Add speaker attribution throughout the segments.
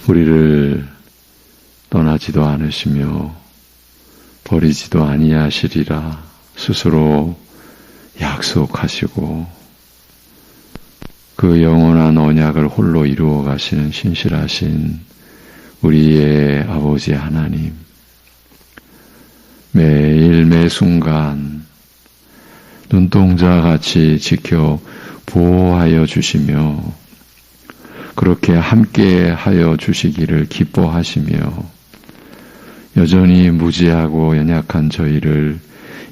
Speaker 1: 우리를 떠나지도 않으시며 버리지도 아니하시리라 스스로 약속하시고 그 영원한 언약을 홀로 이루어 가시는 신실하신 우리의 아버지 하나님, 매일 매순간 눈동자같이 지켜 보호하여 주시며 그렇게 함께하여 주시기를 기뻐하시며 여전히 무지하고 연약한 저희를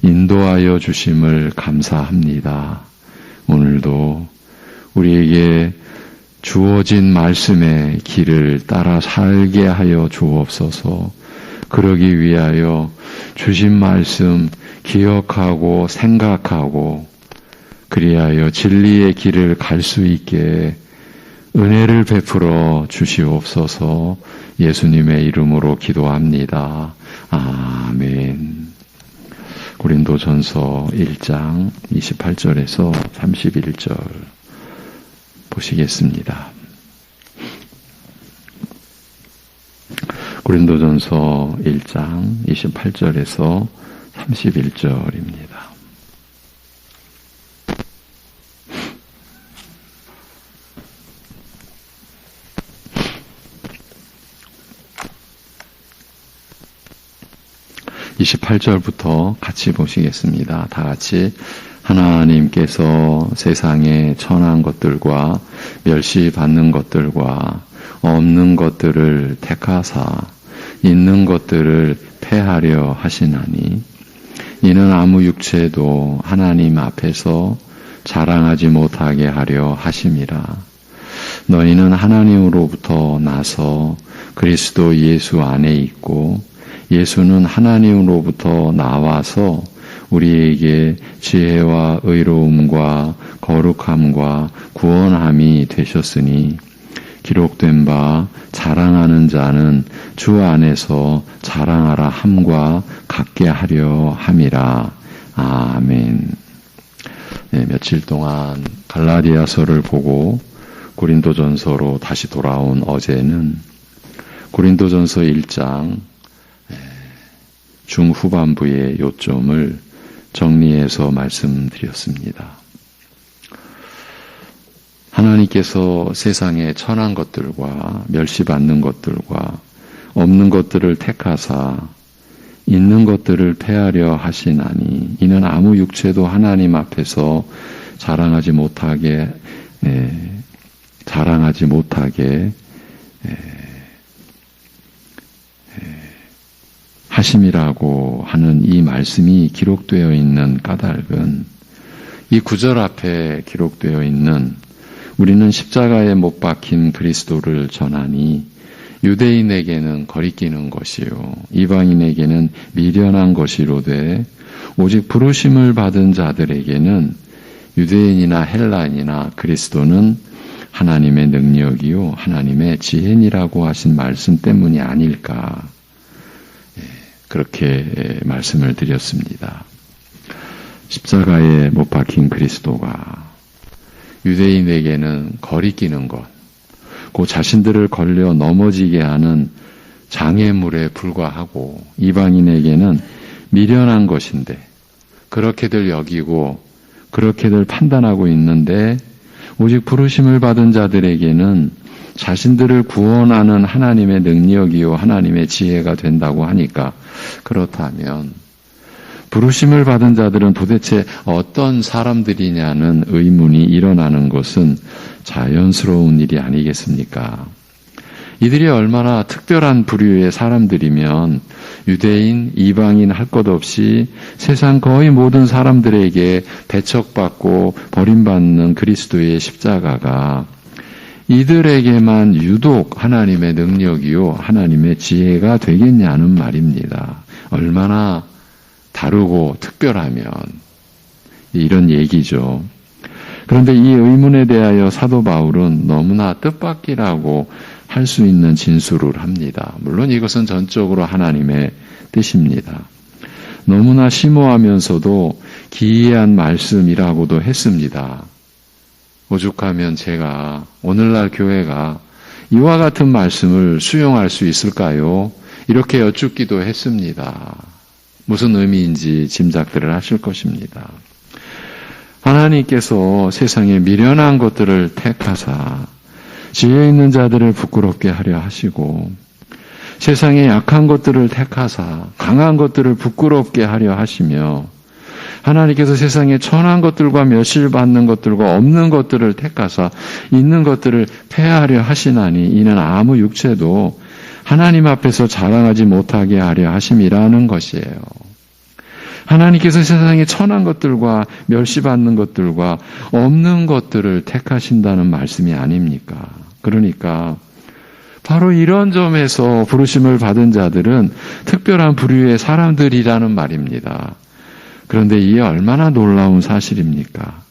Speaker 1: 인도하여 주심을 감사합니다. 오늘도 우리에게 주어진 말씀의 길을 따라 살게 하여 주옵소서. 그러기 위하여 주신 말씀 기억하고 생각하고 그리하여 진리의 길을 갈 수 있게 은혜를 베풀어 주시옵소서. 예수님의 이름으로 기도합니다. 아멘. 고린도전서 1장 28절에서 31절 보시겠습니다. 고린도전서 1장 28절에서 31절입니다. (28절부터) 같이 보시겠습니다. 다 같이. 하나님께서 세상에 천한 것들과 멸시받는 것들과 없는 것들을 택하사 있는 것들을 폐하려 하시나니 이는 아무 육체도 하나님 앞에서 자랑하지 못하게 하려 하심이라. 너희는 하나님으로부터 나서 그리스도 예수 안에 있고 예수는 하나님으로부터 나와서 우리에게 지혜와 의로움과 거룩함과 구원함이 되셨으니 기록된 바 자랑하는 자는 주 안에서 자랑하라 함과 같게 하려 함이라. 아멘. 네, 며칠 동안 갈라디아서를 보고 고린도전서로 다시 돌아온 어제는 고린도전서 1장 중후반부의 요점을 정리해서 말씀드렸습니다. 하나님께서 세상의 천한 것들과 멸시받는 것들과 없는 것들을 택하사 있는 것들을 폐하려 하시나니 이는 아무 육체도 하나님 앞에서 자랑하지 못하게 하심이라고 하는 이 말씀이 기록되어 있는 까닭은 이 구절 앞에 기록되어 있는 우리는 십자가에 못 박힌 그리스도를 전하니 유대인에게는 거리끼는 것이요 이방인에게는 미련한 것이로되 오직 부르심을 받은 자들에게는 유대인이나 헬라인이나 그리스도는 하나님의 능력이요 하나님의 지혜니라고 하신 말씀 때문이 아닐까 그렇게 말씀을 드렸습니다. 십자가에 못 박힌 그리스도가 유대인에게는 거리끼는 것, 그 자신들을 걸려 넘어지게 하는 장애물에 불과하고 이방인에게는 미련한 것인데 그렇게들 여기고 그렇게들 판단하고 있는데 오직 부르심을 받은 자들에게는 자신들을 구원하는 하나님의 능력이요 하나님의 지혜가 된다고 하니까 그렇다면 부르심을 받은 자들은 도대체 어떤 사람들이냐는 의문이 일어나는 것은 자연스러운 일이 아니겠습니까? 이들이 얼마나 특별한 부류의 사람들이면 유대인, 이방인 할 것 없이 세상 거의 모든 사람들에게 배척받고 버림받는 그리스도의 십자가가 이들에게만 유독 하나님의 능력이요 하나님의 지혜가 되겠냐는 말입니다. 얼마나 다르고 특별하면 이런 얘기죠. 그런데 이 의문에 대하여 사도 바울은 너무나 뜻밖이라고 할 수 있는 진술을 합니다. 물론 이것은 전적으로 하나님의 뜻입니다. 너무나 심오하면서도 기이한 말씀이라고도 했습니다. 오죽하면 제가 오늘날 교회가 이와 같은 말씀을 수용할 수 있을까요? 이렇게 여쭙기도 했습니다. 무슨 의미인지 짐작들을 하실 것입니다. 하나님께서 세상에 미련한 것들을 택하사 지혜 있는 자들을 부끄럽게 하려 하시고 세상에 약한 것들을 택하사 강한 것들을 부끄럽게 하려 하시며 하나님께서 세상에 천한 것들과 멸시받는 것들과 없는 것들을 택하사 있는 것들을 폐하려 하시나니 이는 아무 육체도 하나님 앞에서 자랑하지 못하게 하려 하심이라는 것이에요. 하나님께서 세상에 천한 것들과 멸시받는 것들과 없는 것들을 택하신다는 말씀이 아닙니까? 그러니까 바로 이런 점에서 부르심을 받은 자들은 특별한 부류의 사람들이라는 말입니다. 그런데 이게 얼마나 놀라운 사실입니까?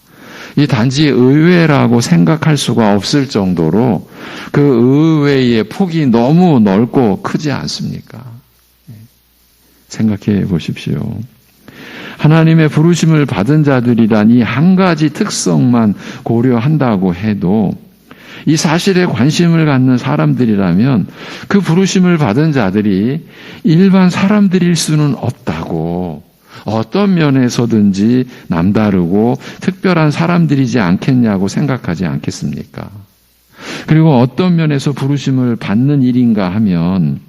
Speaker 1: 이 단지 의외라고 생각할 수가 없을 정도로 그 의외의 폭이 너무 넓고 크지 않습니까? 생각해 보십시오. 하나님의 부르심을 받은 자들이란 이 한 가지 특성만 고려한다고 해도 이 사실에 관심을 갖는 사람들이라면 그 부르심을 받은 자들이 일반 사람들일 수는 없다고 어떤 면에서든지 남다르고 특별한 사람들이지 않겠냐고 생각하지 않겠습니까? 그리고 어떤 면에서 부르심을 받는 일인가 하면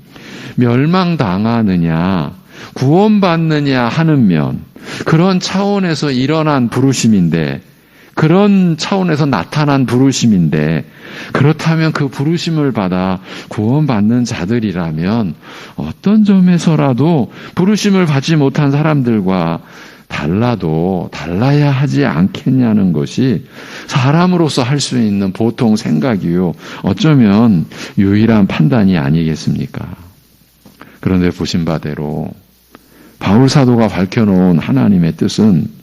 Speaker 1: 멸망당하느냐 구원받느냐 하는 면 그런 차원에서 일어난 부르심인데 그런 차원에서 나타난 부르심인데 그렇다면 그 부르심을 받아 구원받는 자들이라면 어떤 점에서라도 부르심을 받지 못한 사람들과 달라야 하지 않겠냐는 것이 사람으로서 할 수 있는 보통 생각이요. 어쩌면 유일한 판단이 아니겠습니까? 그런데 보신 바대로 바울 사도가 밝혀놓은 하나님의 뜻은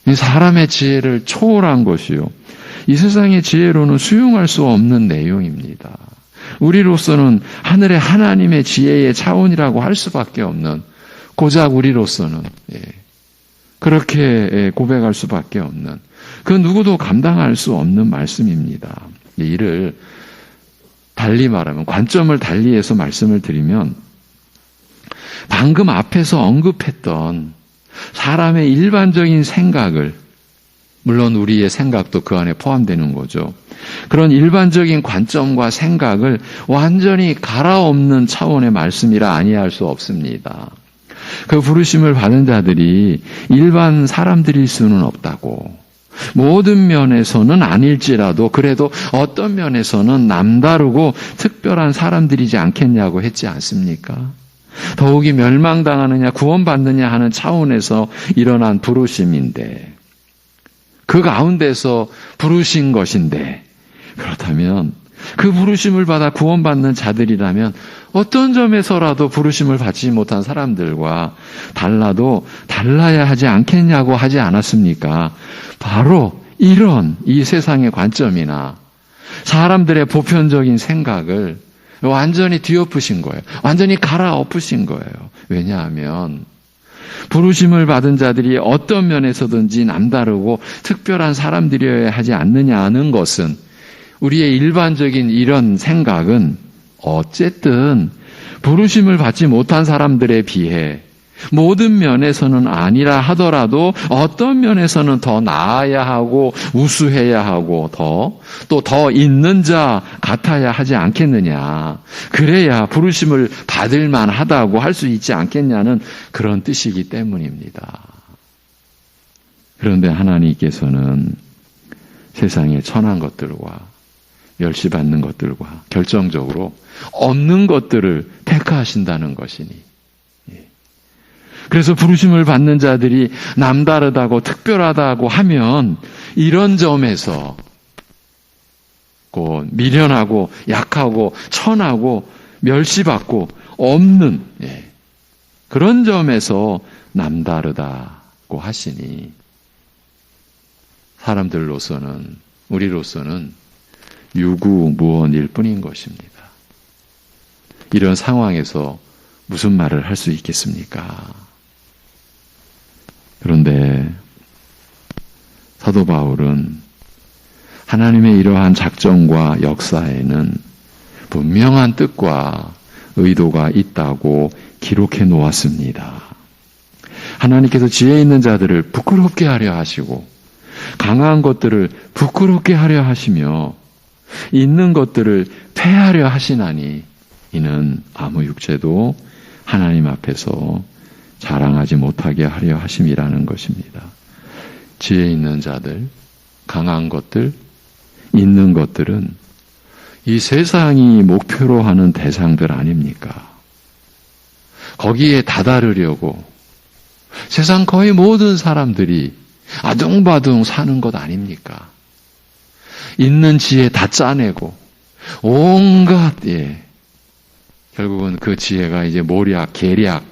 Speaker 1: 이 사람의 지혜를 초월한 것이요. 이 세상의 지혜로는 수용할 수 없는 내용입니다. 우리로서는 하늘의 하나님의 지혜의 차원이라고 할 수밖에 없는 고작 우리로서는 그렇게 고백할 수밖에 없는 그 누구도 감당할 수 없는 말씀입니다. 이를 달리 말하면 관점을 달리해서 말씀을 드리면 방금 앞에서 언급했던 사람의 일반적인 생각을 물론 우리의 생각도 그 안에 포함되는 거죠. 그런 일반적인 관점과 생각을 완전히 갈아엎는 차원의 말씀이라 아니할 수 없습니다. 그 부르심을 받은 자들이 일반 사람들일 수는 없다고. 모든 면에서는 아닐지라도 그래도 어떤 면에서는 남다르고 특별한 사람들이지 않겠냐고 했지 않습니까? 더욱이 멸망당하느냐 구원받느냐 하는 차원에서 일어난 부르심인데 그 가운데서 부르신 것인데 그렇다면 그 부르심을 받아 구원받는 자들이라면 어떤 점에서라도 부르심을 받지 못한 사람들과 달라야 하지 않겠냐고 하지 않았습니까? 바로 이런 이 세상의 관점이나 사람들의 보편적인 생각을 완전히 뒤엎으신 거예요. 완전히 갈아엎으신 거예요. 왜냐하면 부르심을 받은 자들이 어떤 면에서든지 남다르고 특별한 사람들이어야 하지 않느냐는 것은 우리의 일반적인 이런 생각은 어쨌든 부르심을 받지 못한 사람들에 비해 모든 면에서는 아니라 하더라도 어떤 면에서는 더 나아야 하고 우수해야 하고 더 있는 자 같아야 하지 않겠느냐. 그래야 부르심을 받을 만하다고 할 수 있지 않겠냐는 그런 뜻이기 때문입니다. 그런데 하나님께서는 세상의 천한 것들과 멸시받는 것들과 결정적으로 없는 것들을 택하신다는 것이니 그래서 부르심을 받는 자들이 남다르다고 특별하다고 하면 이런 점에서 미련하고 약하고 천하고 멸시받고 없는 그런 점에서 남다르다고 하시니 사람들로서는 우리로서는 유구무원일 뿐인 것입니다. 이런 상황에서 무슨 말을 할 수 있겠습니까? 그런데 사도 바울은 하나님의 이러한 작정과 역사에는 분명한 뜻과 의도가 있다고 기록해 놓았습니다. 하나님께서 지혜 있는 자들을 부끄럽게 하려 하시고 강한 것들을 부끄럽게 하려 하시며 있는 것들을 폐하려 하시나니 이는 아무 육체도 하나님 앞에서 자랑하지 못하게 하려 하심이라는 것입니다. 지혜 있는 자들, 강한 것들, 있는 것들은 이 세상이 목표로 하는 대상들 아닙니까? 거기에 다다르려고 세상 거의 모든 사람들이 아둥바둥 사는 것 아닙니까? 있는 지혜 다 짜내고 온갖 결국은 그 지혜가 이제 모략, 계략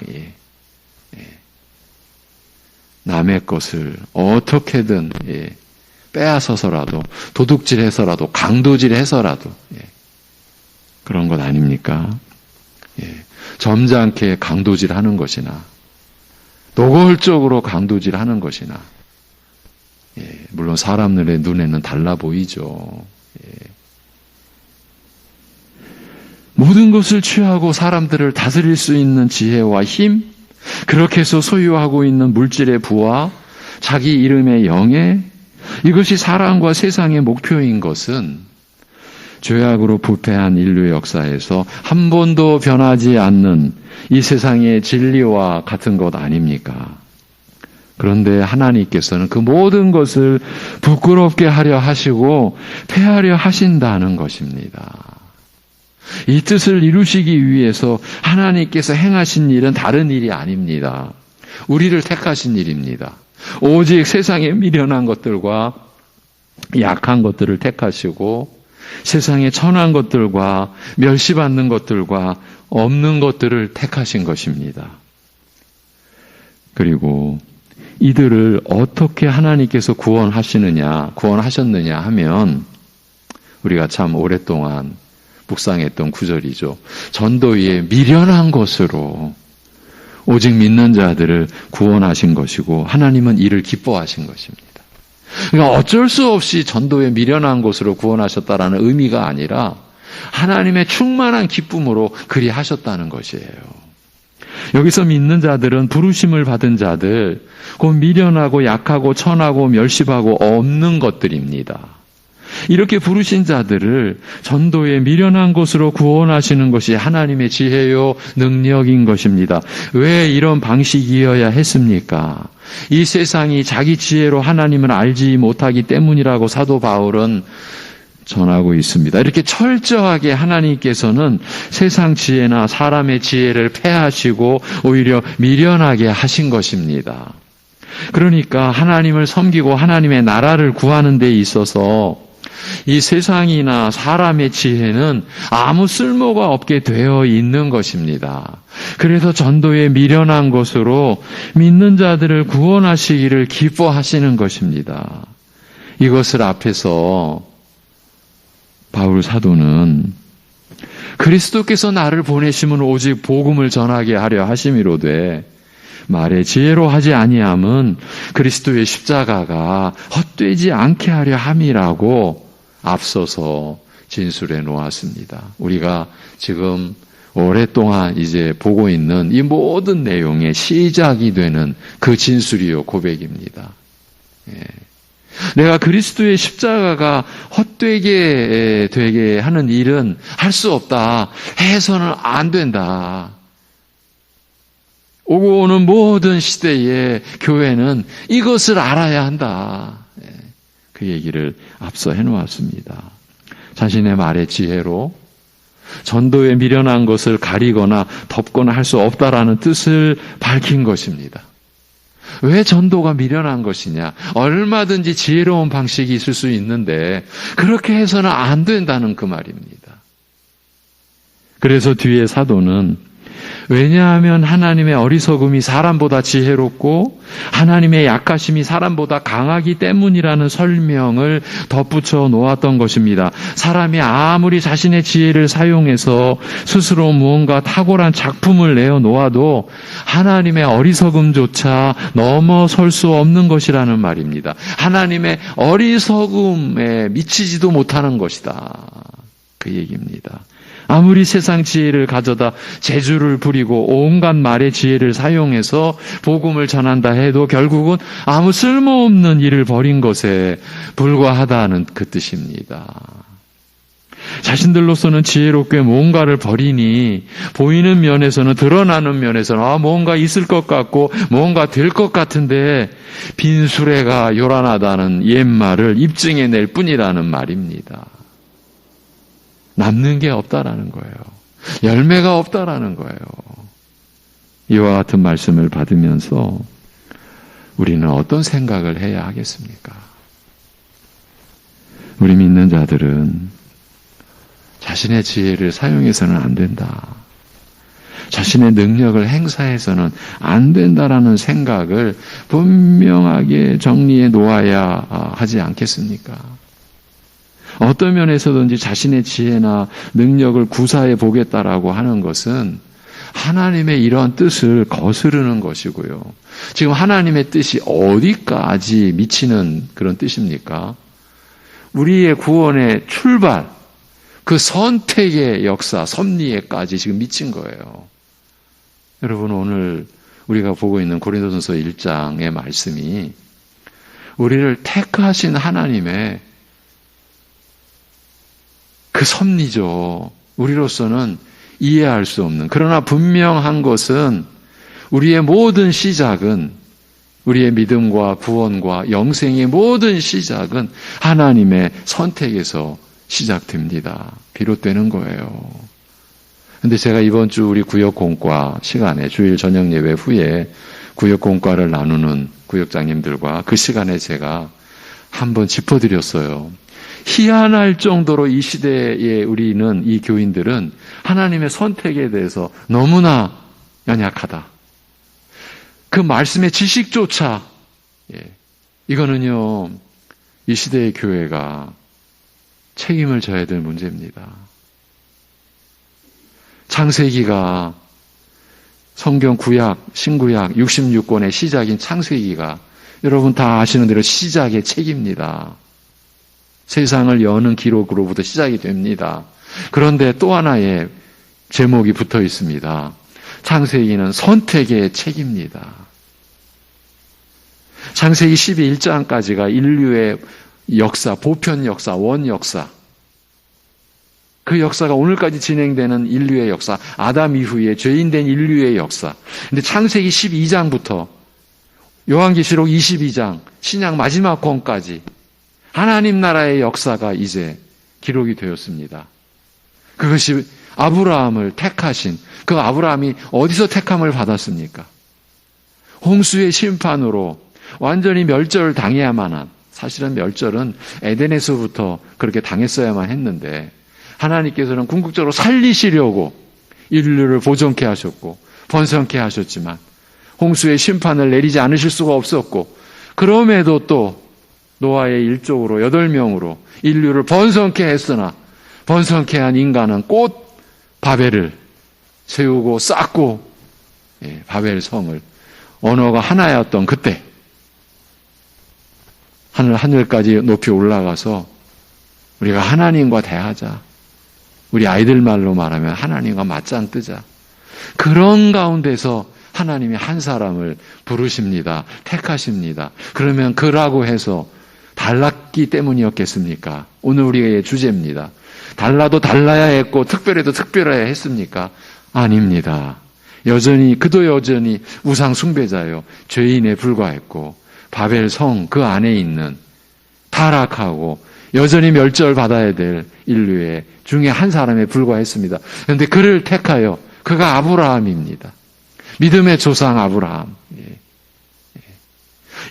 Speaker 1: 남의 것을 어떻게든 빼앗아서라도 도둑질해서라도 강도질해서라도 그런 것 아닙니까? 점잖게 강도질하는 것이나 노골적으로 강도질하는 것이나 물론 사람들의 눈에는 달라 보이죠. 모든 것을 취하고 사람들을 다스릴 수 있는 지혜와 힘, 그렇게 해서 소유하고 있는 물질의 부와 자기 이름의 영예, 이것이 사람과 세상의 목표인 것은 죄악으로 부패한 인류 역사에서 한 번도 변하지 않는 이 세상의 진리와 같은 것 아닙니까? 그런데 하나님께서는 그 모든 것을 부끄럽게 하려 하시고 폐하려 하신다는 것입니다. 이 뜻을 이루시기 위해서 하나님께서 행하신 일은 다른 일이 아닙니다. 우리를 택하신 일입니다. 오직 세상에 미련한 것들과 약한 것들을 택하시고 세상에 천한 것들과 멸시받는 것들과 없는 것들을 택하신 것입니다. 그리고 이들을 어떻게 하나님께서 구원하셨느냐 하면 우리가 참 오랫동안 묵상했던 구절이죠. 전도위에 미련한 것으로 오직 믿는 자들을 구원하신 것이고 하나님은 이를 기뻐하신 것입니다. 그러니까 어쩔 수 없이 전도에 미련한 것으로 구원하셨다라는 의미가 아니라 하나님의 충만한 기쁨으로 그리 하셨다는 것이에요. 여기서 믿는 자들은 부르심을 받은 자들, 곧 미련하고 약하고 천하고 멸시하고 없는 것들입니다. 이렇게 부르신 자들을 전도에 미련한 것으로 구원하시는 것이 하나님의 지혜요 능력인 것입니다. 왜 이런 방식이어야 했습니까? 이 세상이 자기 지혜로 하나님을 알지 못하기 때문이라고 사도 바울은 전하고 있습니다. 이렇게 철저하게 하나님께서는 세상 지혜나 사람의 지혜를 폐하시고 오히려 미련하게 하신 것입니다. 그러니까 하나님을 섬기고 하나님의 나라를 구하는 데 있어서 이 세상이나 사람의 지혜는 아무 쓸모가 없게 되어 있는 것입니다. 그래서 전도에 미련한 것으로 믿는 자들을 구원하시기를 기뻐하시는 것입니다. 이것을 앞에서 바울 사도는 그리스도께서 나를 보내심은 오직 복음을 전하게 하려 하심이로되 말의 지혜로 하지 아니함은 그리스도의 십자가가 헛되지 않게 하려 함이라고 앞서서 진술해 놓았습니다. 우리가 지금 오랫동안 이제 보고 있는 이 모든 내용의 시작이 되는 그 진술이요 고백입니다. 내가 그리스도의 십자가가 헛되게 되게 하는 일은 할 수 없다. 해서는 안 된다. 오고 오는 모든 시대의 교회는 이것을 알아야 한다. 그 얘기를 앞서 해놓았습니다. 자신의 말의 지혜로 전도에 미련한 것을 가리거나 덮거나 할 수 없다라는 뜻을 밝힌 것입니다. 왜 전도가 미련한 것이냐? 얼마든지 지혜로운 방식이 있을 수 있는데 그렇게 해서는 안 된다는 그 말입니다. 그래서 뒤에 사도는 왜냐하면 하나님의 어리석음이 사람보다 지혜롭고 하나님의 약하심이 사람보다 강하기 때문이라는 설명을 덧붙여 놓았던 것입니다. 사람이 아무리 자신의 지혜를 사용해서 스스로 무언가 탁월한 작품을 내어놓아도 하나님의 어리석음조차 넘어설 수 없는 것이라는 말입니다. 하나님의 어리석음에 미치지도 못하는 것이다. 그 얘기입니다. 아무리 세상 지혜를 가져다 재주를 부리고 온갖 말의 지혜를 사용해서 복음을 전한다 해도 결국은 아무 쓸모없는 일을 벌인 것에 불과하다는 그 뜻입니다. 자신들로서는 지혜롭게 뭔가를 벌이니 보이는 면에서는, 드러나는 면에서는 뭔가 있을 것 같고 뭔가 될 것 같은데 빈 수레가 요란하다는 옛말을 입증해낼 뿐이라는 말입니다. 남는 게 없다라는 거예요. 열매가 없다라는 거예요. 이와 같은 말씀을 받으면서 우리는 어떤 생각을 해야 하겠습니까? 우리 믿는 자들은 자신의 지혜를 사용해서는 안 된다, 자신의 능력을 행사해서는 안 된다라는 생각을 분명하게 정리해 놓아야 하지 않겠습니까? 어떤 면에서든지 자신의 지혜나 능력을 구사해 보겠다라고 하는 것은 하나님의 이러한 뜻을 거스르는 것이고요. 지금 하나님의 뜻이 어디까지 미치는 그런 뜻입니까? 우리의 구원의 출발, 그 선택의 역사, 섭리에까지 지금 미친 거예요. 여러분, 오늘 우리가 보고 있는 고린도전서 1장의 말씀이 우리를 택하신 하나님의 그 섭리죠. 우리로서는 이해할 수 없는, 그러나 분명한 것은 우리의 모든 시작은, 우리의 믿음과 구원과 영생의 모든 시작은 하나님의 선택에서 시작됩니다. 비롯되는 거예요. 근데 제가 이번 주 우리 구역공과 시간에, 주일 저녁 예배 후에 구역공과를 나누는 구역장님들과 그 시간에 제가 한번 짚어드렸어요. 희한할 정도로 이 시대에 우리는, 이 교인들은 하나님의 선택에 대해서 너무나 연약하다. 그 말씀의 지식조차, 이거는요, 이 시대의 교회가 책임을 져야 될 문제입니다. 창세기가, 성경 구약, 신구약 66권의 시작인 창세기가 여러분 다 아시는 대로 시작의 책입니다. 세상을 여는 기록으로부터 시작이 됩니다. 그런데 또 하나의 제목이 붙어 있습니다. 창세기는 선택의 책입니다. 창세기 12장까지가 인류의 역사, 보편 역사, 원 역사, 그 역사가 오늘까지 진행되는 인류의 역사, 아담 이후에 죄인된 인류의 역사. 근데 창세기 12장부터 요한계시록 22장, 신약 마지막 권까지 하나님 나라의 역사가 이제 기록이 되었습니다. 그것이 아브라함을 택하신, 그 아브라함이 어디서 택함을 받았습니까? 홍수의 심판으로 완전히 멸절을 당해야만 한, 사실은 멸절은 에덴에서부터 그렇게 당했어야만 했는데 하나님께서는 궁극적으로 살리시려고 인류를 보존케 하셨고 번성케 하셨지만 홍수의 심판을 내리지 않으실 수가 없었고, 그럼에도 또 노아의 일족으로 8명으로 인류를 번성케 했으나 번성케 한 인간은 곧 바벨을 세우고 쌓고, 바벨 성을, 언어가 하나였던 그때 하늘까지 높이 올라가서 우리가 하나님과 대하자, 우리 아이들 말로 말하면 하나님과 맞짱 뜨자, 그런 가운데서 하나님이 한 사람을 부르십니다. 택하십니다. 그러면 그라고 해서 달랐기 때문이었겠습니까? 오늘 우리의 주제입니다. 달라도 달라야 했고 특별해도 특별해야 했습니까? 아닙니다. 그도 여전히 우상 숭배자요, 죄인에 불과했고 바벨 성 그 안에 있는 타락하고 여전히 멸절받아야 될 인류의 중에 한 사람에 불과했습니다. 그런데 그를 택하여, 그가 아브라함입니다. 믿음의 조상 아브라함.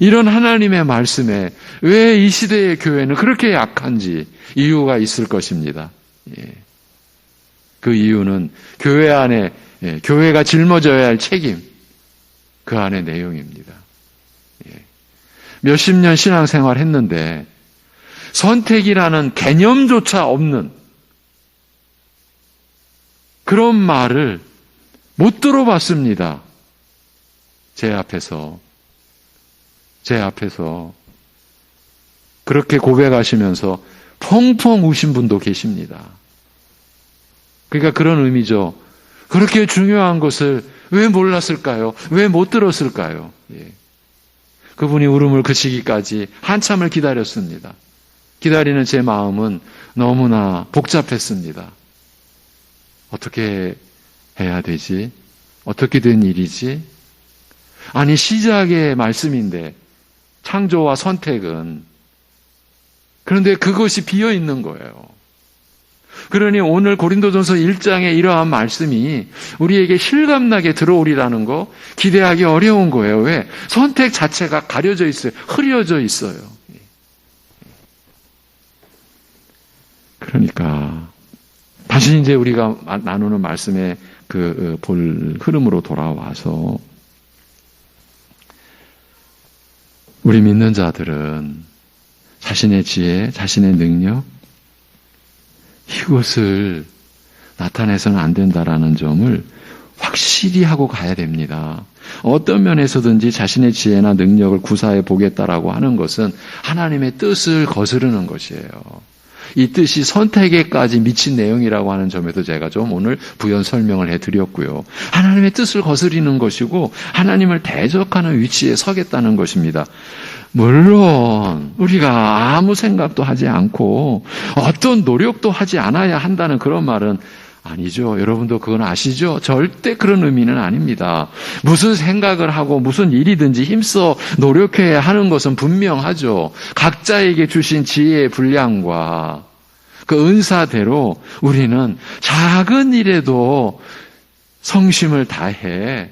Speaker 1: 이런 하나님의 말씀에 왜 이 시대의 교회는 그렇게 약한지 이유가 있을 것입니다. 그 이유는 교회 안에, 교회가 짊어져야 할 책임, 그 안의 내용입니다. 몇십 년 신앙생활 했는데 선택이라는 개념조차 없는 그런 말을 못 들어봤습니다. 제 앞에서 그렇게 고백하시면서 펑펑 우신 분도 계십니다. 그러니까 그런 의미죠. 그렇게 중요한 것을 왜 몰랐을까요? 왜 못 들었을까요? 예. 그분이 울음을 그치기까지 한참을 기다렸습니다. 기다리는 제 마음은 너무나 복잡했습니다. 어떻게 해야 되지? 어떻게 된 일이지? 아니, 시작의 말씀인데, 창조와 선택은. 그런데 그것이 비어 있는 거예요. 그러니 오늘 고린도전서 1장에 이러한 말씀이 우리에게 실감나게 들어오리라는 거 기대하기 어려운 거예요. 왜? 선택 자체가 가려져 있어요. 흐려져 있어요. 그러니까 다시 이제 우리가 나누는 말씀의 그 볼 흐름으로 돌아와서 우리 믿는 자들은 자신의 지혜, 자신의 능력 이것을 나타내서는 안 된다라는 점을 확실히 하고 가야 됩니다. 어떤 면에서든지 자신의 지혜나 능력을 구사해 보겠다라고 하는 것은 하나님의 뜻을 거스르는 것이에요. 이 뜻이 선택에까지 미친 내용이라고 하는 점에도 제가 좀 오늘 부연 설명을 해드렸고요. 하나님의 뜻을 거스리는 것이고 하나님을 대적하는 위치에 서겠다는 것입니다. 물론 우리가 아무 생각도 하지 않고 어떤 노력도 하지 않아야 한다는 그런 말은 아니죠. 여러분도 그건 아시죠? 절대 그런 의미는 아닙니다. 무슨 생각을 하고 무슨 일이든지 힘써 노력해야 하는 것은 분명하죠. 각자에게 주신 지혜의 분량과 그 은사대로 우리는 작은 일에도 성심을 다해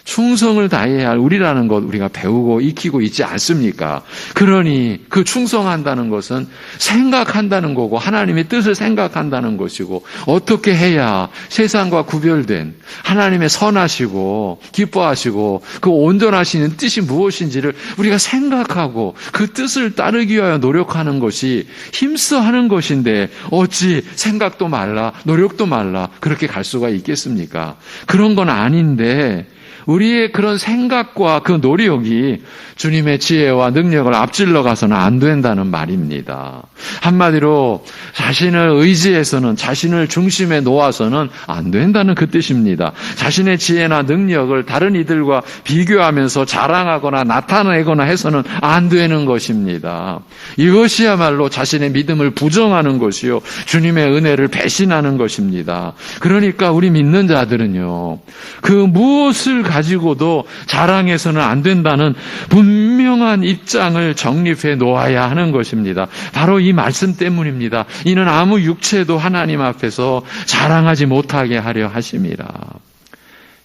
Speaker 1: 충성을 다해야 할 우리라는 것 우리가 배우고 익히고 있지 않습니까? 그러니 그 충성한다는 것은 생각한다는 거고 하나님의 뜻을 생각한다는 것이고 어떻게 해야 세상과 구별된 하나님의 선하시고 기뻐하시고 그 온전하시는 뜻이 무엇인지를 우리가 생각하고 그 뜻을 따르기 위하여 노력하는 것이 힘써 하는 것인데 어찌 생각도 말라 노력도 말라 그렇게 갈 수가 있겠습니까? 그런 건 아닌데 우리의 그런 생각과 그 노력이 주님의 지혜와 능력을 앞질러 가서는 안 된다는 말입니다. 한마디로 자신을 의지해서는 자신을 중심에 놓아서는 안 된다는 그 뜻입니다. 자신의 지혜나 능력을 다른 이들과 비교하면서 자랑하거나 나타내거나 해서는 안 되는 것입니다. 이것이야말로 자신의 믿음을 부정하는 것이요 주님의 은혜를 배신하는 것입니다. 그러니까 우리 믿는 자들은요 그 무엇을 가지고도 자랑해서는 안 된다는 분명한 입장을 정립해 놓아야 하는 것입니다. 바로 이 말씀 때문입니다. 이는 아무 육체도 하나님 앞에서 자랑하지 못하게 하려 하심이라.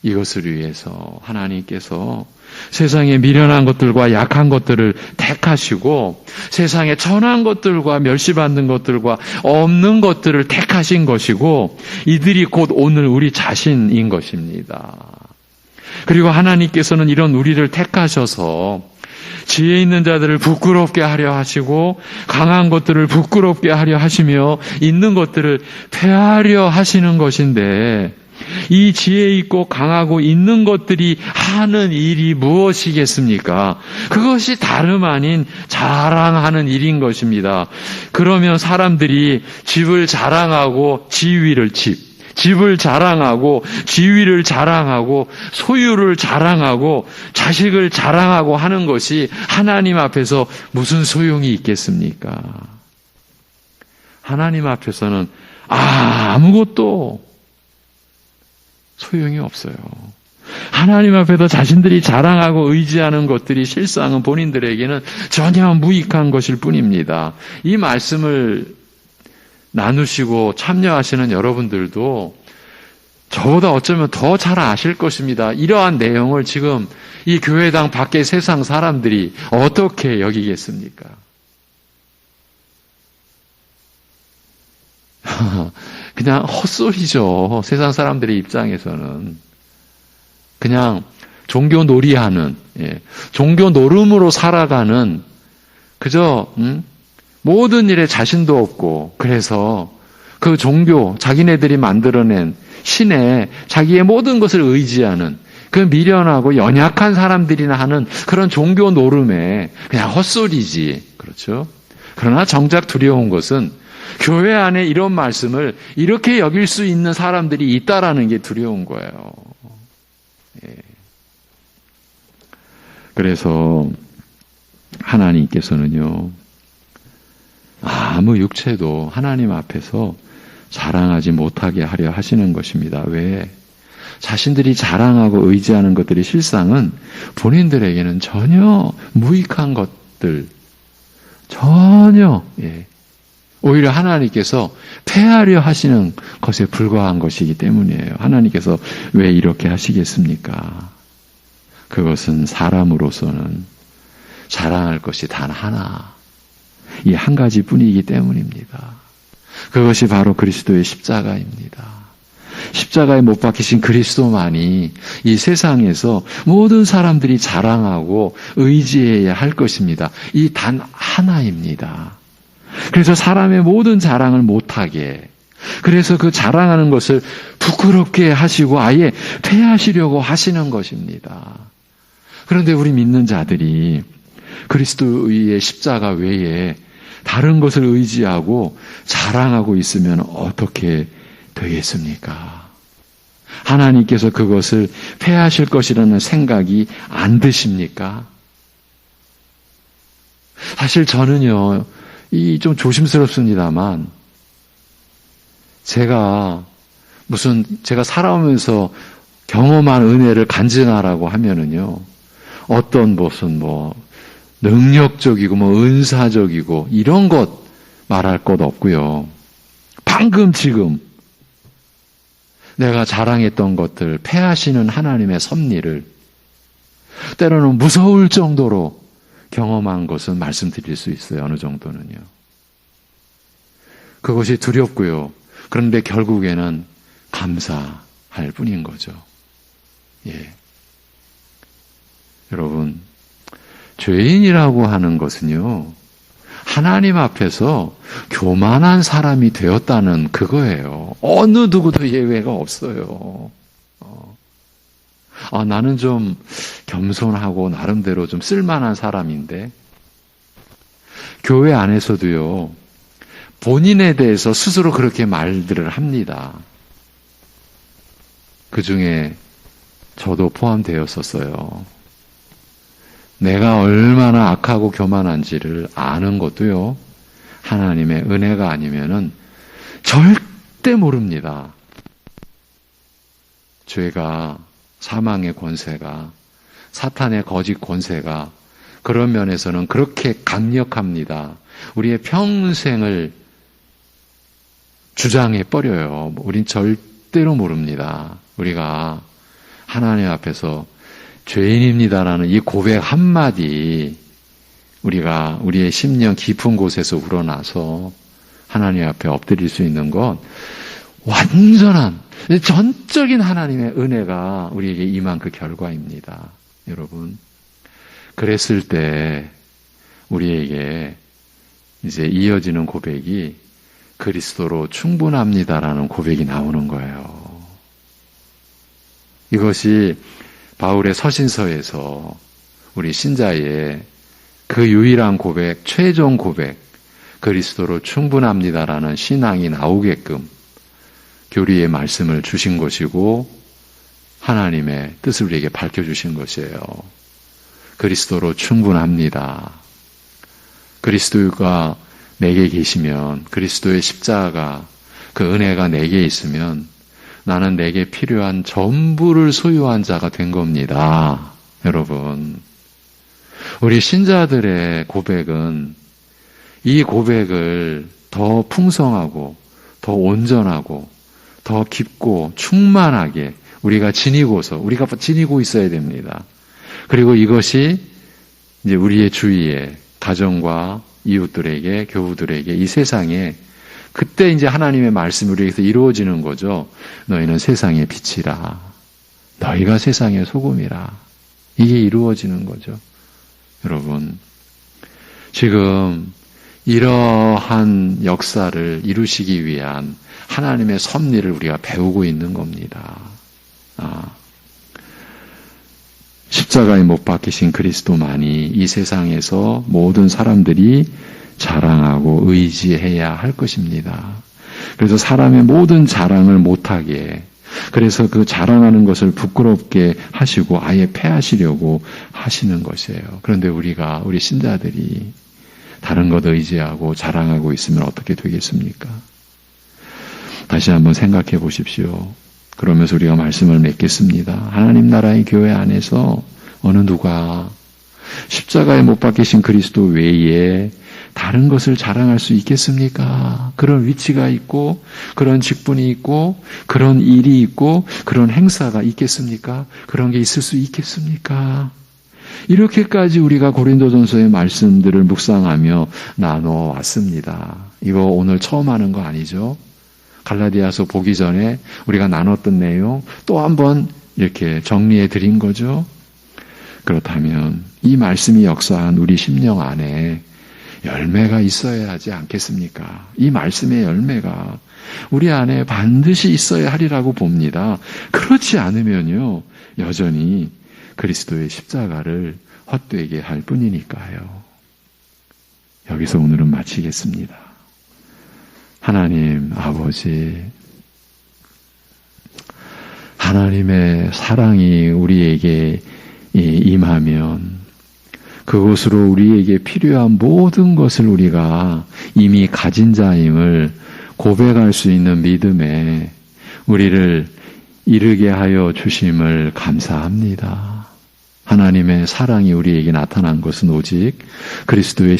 Speaker 1: 이것을 위해서 하나님께서 세상의 미련한 것들과 약한 것들을 택하시고 세상의 천한 것들과 멸시받는 것들과 없는 것들을 택하신 것이고 이들이 곧 오늘 우리 자신인 것입니다. 그리고 하나님께서는 이런 우리를 택하셔서 지혜 있는 자들을 부끄럽게 하려 하시고 강한 것들을 부끄럽게 하려 하시며 있는 것들을 폐하려 하시는 것인데 이 지혜 있고 강하고 있는 것들이 하는 일이 무엇이겠습니까? 그것이 다름 아닌 자랑하는 일인 것입니다. 그러면 사람들이 집을 자랑하고 집을 자랑하고 지위를 자랑하고 소유를 자랑하고 자식을 자랑하고 하는 것이 하나님 앞에서 무슨 소용이 있겠습니까? 하나님 앞에서는 아무것도 소용이 없어요. 하나님 앞에서 자신들이 자랑하고 의지하는 것들이 실상은 본인들에게는 전혀 무익한 것일 뿐입니다. 이 말씀을 나누시고 참여하시는 여러분들도 저보다 어쩌면 더 잘 아실 것입니다. 이러한 내용을 지금 이 교회당 밖의 세상 사람들이 어떻게 여기겠습니까? 그냥 헛소리죠. 세상 사람들의 입장에서는. 그냥 종교 놀이하는, 종교 노름으로 살아가는 그저 모든 일에 자신도 없고 그래서 그 종교, 자기네들이 만들어낸 신에 자기의 모든 것을 의지하는 그 미련하고 연약한 사람들이나 하는 그런 종교 노름에 그냥 헛소리지. 그렇죠? 그러나 정작 두려운 것은 교회 안에 이런 말씀을 이렇게 여길 수 있는 사람들이 있다라는 게 두려운 거예요. 예. 그래서 하나님께서는요, 아무 육체도 하나님 앞에서 자랑하지 못하게 하려 하시는 것입니다. 왜? 자신들이 자랑하고 의지하는 것들이 실상은 본인들에게는 전혀 무익한 것들, 전혀, 오히려 하나님께서 폐하려 하시는 것에 불과한 것이기 때문이에요. 하나님께서 왜 이렇게 하시겠습니까? 그것은 사람으로서는 자랑할 것이 단 하나, 이 한 가지 뿐이기 때문입니다. 그것이 바로 그리스도의 십자가입니다. 십자가에 못 박히신 그리스도만이 이 세상에서 모든 사람들이 자랑하고 의지해야 할 것입니다. 이 단 하나입니다. 그래서 사람의 모든 자랑을 못하게, 그래서 그 자랑하는 것을 부끄럽게 하시고 아예 폐하시려고 하시는 것입니다. 그런데 우리 믿는 자들이 그리스도의 십자가 외에 다른 것을 의지하고 자랑하고 있으면 어떻게 되겠습니까? 하나님께서 그것을 폐하실 것이라는 생각이 안 드십니까? 사실 저는요, 좀 조심스럽습니다만, 제가 살아오면서 경험한 은혜를 간증하라고 하면은요, 어떤 무슨 능력적이고 은사적이고 이런 것 말할 것 없고요. 방금 지금 내가 자랑했던 것들, 폐하시는 하나님의 섭리를 때로는 무서울 정도로 경험한 것은 말씀드릴 수 있어요. 어느 정도는요. 그것이 두렵고요. 그런데 결국에는 감사할 뿐인 거죠. 예. 여러분, 죄인이라고 하는 것은요, 하나님 앞에서 교만한 사람이 되었다는 그거예요. 어느 누구도 예외가 없어요. 나는 좀 겸손하고 나름대로 좀 쓸만한 사람인데, 교회 안에서도요, 본인에 대해서 스스로 그렇게 말들을 합니다. 그 중에 저도 포함되었었어요. 내가 얼마나 악하고 교만한지를 아는 것도요, 하나님의 은혜가 아니면은 절대 모릅니다. 죄가, 사망의 권세가, 사탄의 거짓 권세가 그런 면에서는 그렇게 강력합니다. 우리의 평생을 주장해 버려요. 우린 절대로 모릅니다. 우리가 하나님 앞에서 죄인입니다라는 이 고백 한마디, 우리가 우리의 심령 깊은 곳에서 우러나서 하나님 앞에 엎드릴 수 있는 건 완전한, 전적인 하나님의 은혜가 우리에게 임한 그 결과입니다. 여러분, 그랬을 때 우리에게 이제 이어지는 고백이 그리스도로 충분합니다라는 고백이 나오는 거예요. 이것이 바울의 서신서에서 우리 신자의 그 유일한 고백, 최종 고백, 그리스도로 충분합니다라는 신앙이 나오게끔 교리의 말씀을 주신 것이고 하나님의 뜻을 우리에게 밝혀주신 것이에요. 그리스도로 충분합니다. 그리스도가 내게 계시면, 그리스도의 십자가, 그 은혜가 내게 있으면 나는 내게 필요한 전부를 소유한 자가 된 겁니다. 여러분, 우리 신자들의 고백은 이 고백을 더 풍성하고 더 온전하고 더 깊고 충만하게 우리가 지니고 있어야 됩니다. 그리고 이것이 이제 우리의 주위에, 가정과 이웃들에게, 교우들에게, 이 세상에, 그때 이제 하나님의 말씀이 우리에게서 이루어지는 거죠. 너희는 세상의 빛이라. 너희가 세상의 소금이라. 이게 이루어지는 거죠. 여러분, 지금 이러한 역사를 이루시기 위한 하나님의 섭리를 우리가 배우고 있는 겁니다. 십자가에 못 박히신 그리스도만이 이 세상에서 모든 사람들이 자랑하고 의지해야 할 것입니다. 그래서 사람의 모든 자랑을 못하게, 그래서 그 자랑하는 것을 부끄럽게 하시고 아예 패하시려고 하시는 것이에요. 그런데 우리 신자들이 다른 것 의지하고 자랑하고 있으면 어떻게 되겠습니까? 다시 한번 생각해 보십시오. 그러면서 우리가 말씀을 맺겠습니다. 하나님 나라의 교회 안에서 어느 누가 십자가에 못 박히신 그리스도 외에 다른 것을 자랑할 수 있겠습니까? 그런 위치가 있고, 그런 직분이 있고, 그런 일이 있고, 그런 행사가 있겠습니까? 그런 게 있을 수 있겠습니까? 이렇게까지 우리가 고린도전서의 말씀들을 묵상하며 나눠왔습니다. 이거 오늘 처음 하는 거 아니죠? 갈라디아서 보기 전에 우리가 나눴던 내용 또 한번 이렇게 정리해 드린 거죠. 그렇다면 이 말씀이 역사한 우리 심령 안에 열매가 있어야 하지 않겠습니까? 이 말씀의 열매가 우리 안에 반드시 있어야 하리라고 봅니다. 그렇지 않으면요, 여전히 그리스도의 십자가를 헛되게 할 뿐이니까요. 여기서 오늘은 마치겠습니다. 하나님 아버지, 하나님의 사랑이 우리에게 임하면 그것으로 우리에게 필요한 모든 것을 우리가 이미 가진 자임을 고백할 수 있는 믿음에 우리를 이르게 하여 주심을 감사합니다. 하나님의 사랑이 우리에게 나타난 것은 오직 그리스도의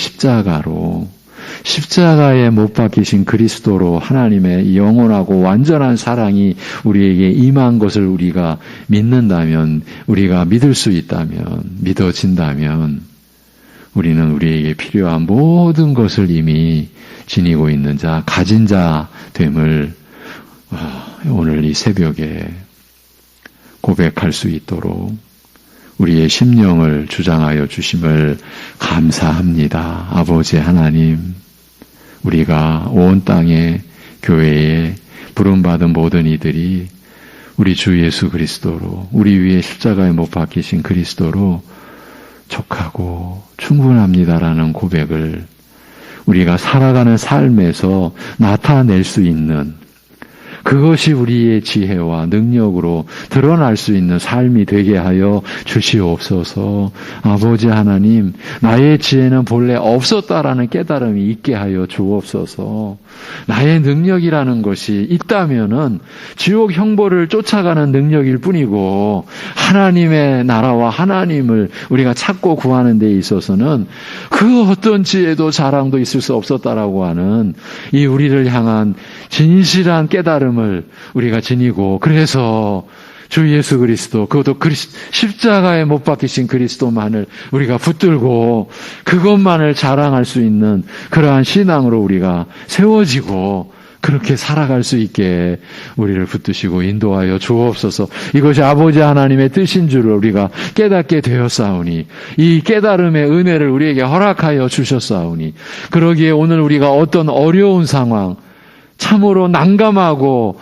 Speaker 1: 십자가에 못 박히신 그리스도로 하나님의 영원하고 완전한 사랑이 우리에게 임한 것을 우리가 믿는다면, 우리가 믿을 수 있다면, 믿어진다면 우리는 우리에게 필요한 모든 것을 이미 지니고 있는 자, 가진 자 됨을 오늘 이 새벽에 고백할 수 있도록 우리의 심령을 주장하여 주심을 감사합니다. 아버지 하나님, 우리가 온 땅의 교회에 부름받은 모든 이들이 우리 주 예수 그리스도로, 우리 위에 십자가에 못 박히신 그리스도로 족하고 충분합니다라는 고백을 우리가 살아가는 삶에서 나타낼 수 있는, 그것이 우리의 지혜와 능력으로 드러날 수 있는 삶이 되게 하여 주시옵소서. 아버지 하나님, 나의 지혜는 본래 없었다라는 깨달음이 있게 하여 주옵소서. 나의 능력이라는 것이 있다면은 지옥 형벌을 쫓아가는 능력일 뿐이고, 하나님의 나라와 하나님을 우리가 찾고 구하는 데 있어서는 그 어떤 지혜도 자랑도 있을 수 없었다라고 하는 이 우리를 향한 진실한 깨달음을 우리가 지니고, 그래서 주 예수 그리스도, 그것도 십자가에 못 박히신 그리스도만을 우리가 붙들고 그것만을 자랑할 수 있는 그러한 신앙으로 우리가 세워지고 그렇게 살아갈 수 있게 우리를 붙드시고 인도하여 주옵소서. 이것이 아버지 하나님의 뜻인 줄을 우리가 깨닫게 되었사오니, 이 깨달음의 은혜를 우리에게 허락하여 주셨사오니, 그러기에 오늘 우리가 어떤 어려운 상황, 참으로 난감하고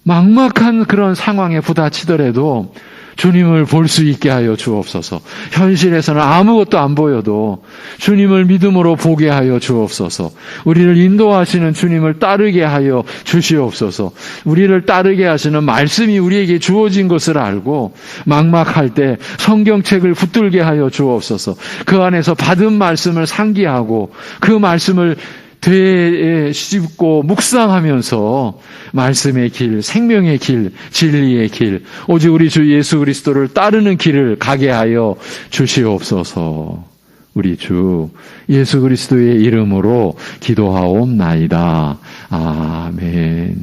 Speaker 1: 막막한 그런 상황에 부딪히더라도 주님을 볼 수 있게 하여 주옵소서. 현실에서는 아무것도 안 보여도 주님을 믿음으로 보게 하여 주옵소서. 우리를 인도하시는 주님을 따르게 하여 주시옵소서. 우리를 따르게 하시는 말씀이 우리에게 주어진 것을 알고 막막할 때 성경책을 붙들게 하여 주옵소서. 그 안에서 받은 말씀을 상기하고 그 말씀을 되짚고 묵상하면서 말씀의 길, 생명의 길, 진리의 길, 오직 우리 주 예수 그리스도를 따르는 길을 가게 하여 주시옵소서. 우리 주 예수 그리스도의 이름으로 기도하옵나이다. 아멘.